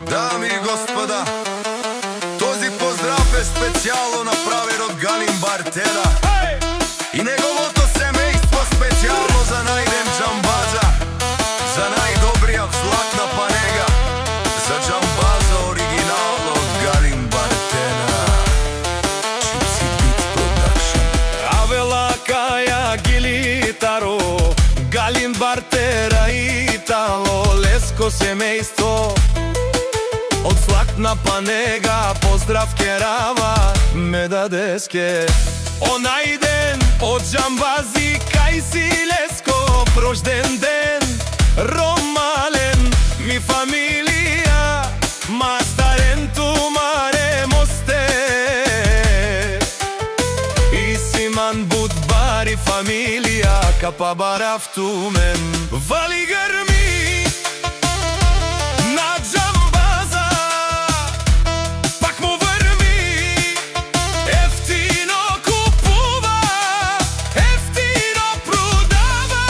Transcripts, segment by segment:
Дами и господа, този поздрав е специјално направен од Галин Бартера и неговото семејство, специјално за најден Джамбаза, за најдобриот златна панега, за Джамбаза оригинално од Галин Бартера. Gypsy Beats Production. Avela Kaja Gilitaru, Галин Бартера Итало, леско семејство од златна панега. Поздрав керава ме дадеске онај ден од Джамбази кај си леско, рожден ден ромален ми фамилија мастарен ту маре мосте и симан будбари фамилија капа барав ту мен вали грми на Джамбаза пак му врми ефтино купува ефтино продава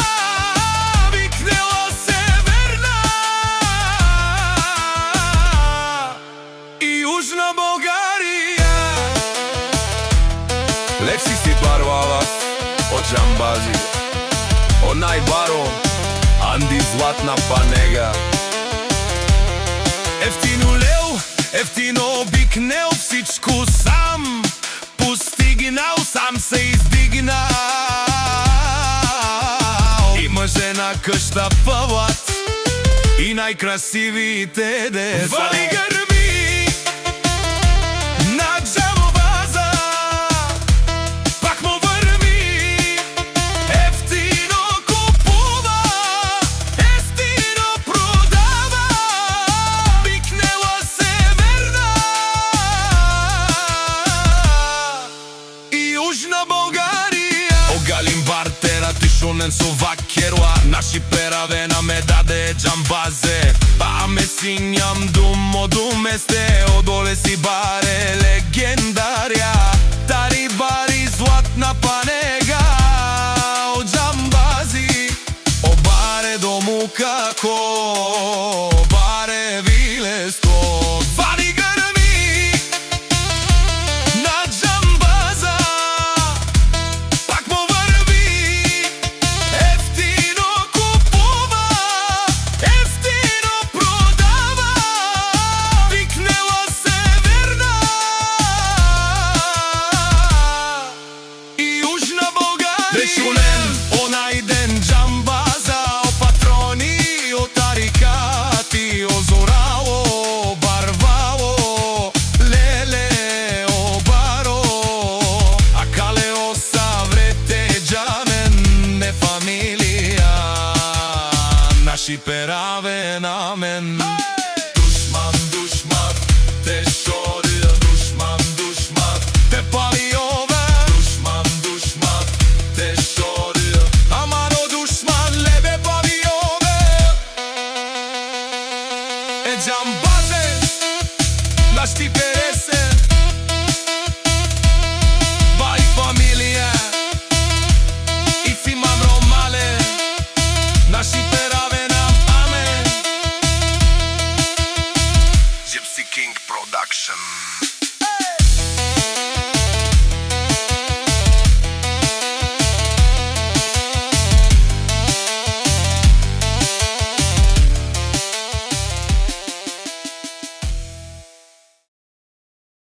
викнело се верна и Јужна Българија. Лекси си барвала од Джамбази, онај баро Анди златна панега. Ефтино леу, ефтино бикнел, всичко сам постигнал, сам се издигнал. Има жена къща пават и најкрасивите деца. Вали грми на Джамбаза пак му врми ефтино купува ефтино продава викнела се верна и Јужна Българија. О Галин Бартера тишонен со вакеруа наши перавена ме даде Джамбазе па ме синјам думо думесте одоле си баре легендарија тари бари златна панега од Джамбази о баре дому како баре вилеско вали грми на Джамбаза пак му врви ефтино купува ефтино продава викнела се верна и Јужна Българија. Дешунен онај ден Джамбаза о патрони о тарикати о зорало барвало леле о баро а кале о саврете джамен не фамилија наши пераве на мен. Душман, душман, те шорија, душман, душман, те пали ове. Душман, душман, те шорија, амано душман, лебе пали ове. Е Джамбазе, наш ти пересе, бај фамилија, и симан ромале, наши пераве нам амен. Gypsy King Production.